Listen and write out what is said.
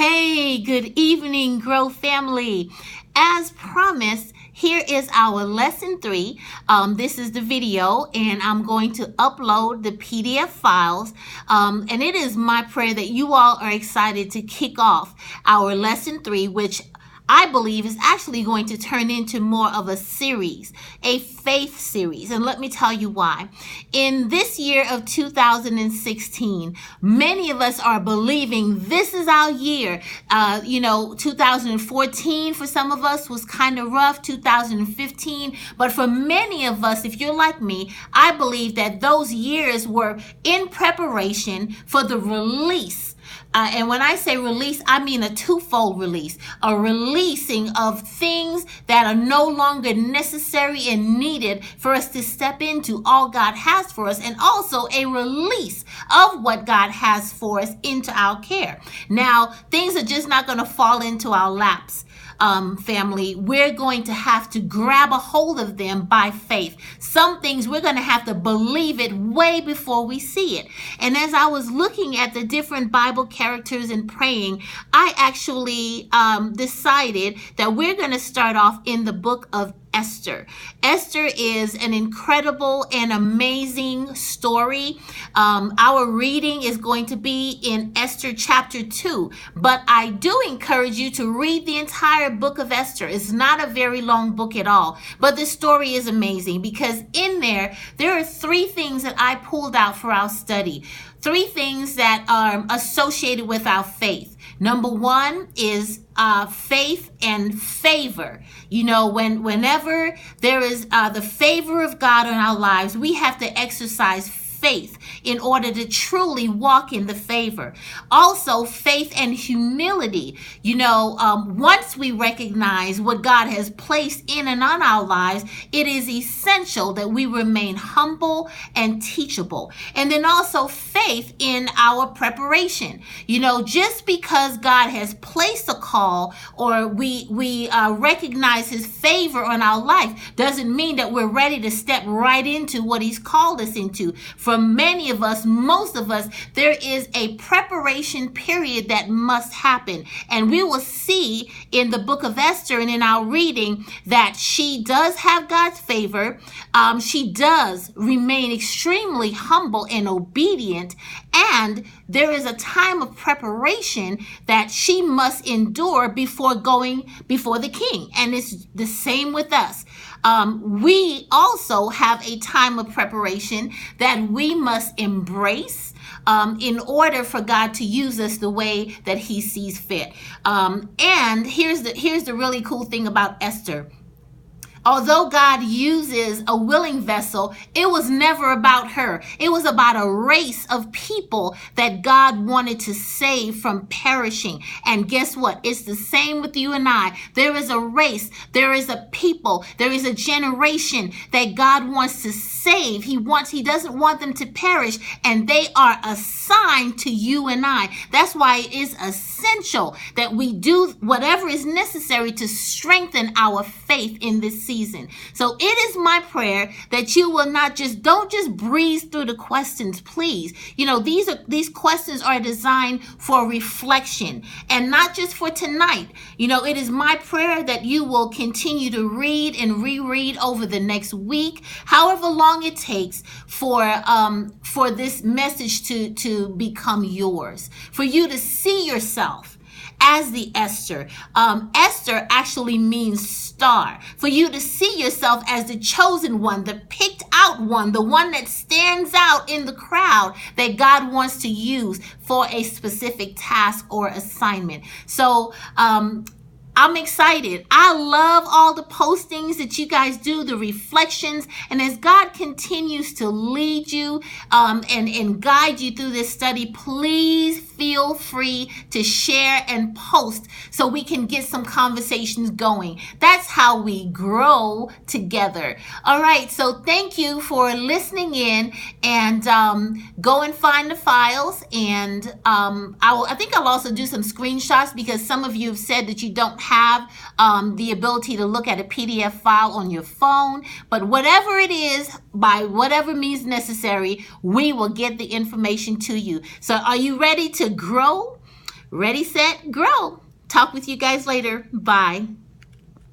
Hey, good evening, Grow family. As promised, here is our lesson 3. This is the video, and I'm going to upload the PDF files. And it is my prayer that you all are excited to kick off our lesson 3, which I believe is actually going to turn into more of a series, a faith series. And let me tell you why. In this year of 2016, many of us are believing this is our year. 2014 for some of us was kind of rough, 2015. But for many of us, if you're like me, I believe that those years were in preparation for the release. And when I say release, I mean a twofold release, a releasing of things that are no longer necessary and needed for us to step into all God has for us, and also a release of what God has for us into our care. Now, things are just not going to fall into our laps. Family, we're going to have to grab a hold of them by faith. Some things we're going to have to believe it way before we see it. And as I was looking at the different Bible characters and praying, I actually decided that we're going to start off in the book of Esther. Esther is an incredible and amazing story. Our reading is going to be in Esther chapter 2, but I do encourage you to read the entire book of Esther. It's not a very long book at all, but the story is amazing because in there are 3 things that I pulled out for our study. 3 things that are associated with our faith. Number 1 is faith and favor. You know, whenever there is the favor of God in our lives, we have to exercise faith in order to truly walk in the favor. Also, faith and humility. Once we recognize what God has placed in and on our lives, it is essential that we remain humble and teachable. And then also faith in our preparation. Just because God has placed a call or we recognize his favor on our life doesn't mean that we're ready to step right into what he's called us into. For many of us, most of us, there is a preparation period that must happen. And we will see in the book of Esther and in our reading that she does have God's favor. She does remain extremely humble and obedient. And there is a time of preparation that she must endure before going before the king. And it's the same with us. We also have a time of preparation that we must embrace in order for God to use us the way that he sees fit. And here's the really cool thing about Esther. Although God uses a willing vessel, it was never about her. It was about a race of people that God wanted to save from perishing. And guess what? It's the same with you and I. There is a race. There is a people. There is a generation that God wants to save. He doesn't want them to perish, and they are assigned to you and I. That's why it is essential that we do whatever is necessary to strengthen our faith in this season. So it is my prayer that you will don't just breeze through the questions, please. These questions are designed for reflection and not just for tonight. It is my prayer that you will continue to read and reread over the next week, however long it takes for this message to become yours, for you to see yourself as the Esther. Esther actually means star. For you to see yourself as the chosen one, the picked out one, the one that stands out in the crowd that God wants to use for a specific task or assignment. So, I'm excited. I love all the postings that you guys do, the reflections. And as God continues to lead you and guide you through this study, please feel free to share and post so we can get some conversations going. That's how we grow together. All right. So thank you for listening in, and go and find the files. And I think I'll also do some screenshots because some of you have said that you don't have the ability to look at a PDF file on your phone. But whatever it is, by whatever means necessary, we will get the information to you. So are you ready to grow? Ready, set, grow. Talk with you guys later. Bye.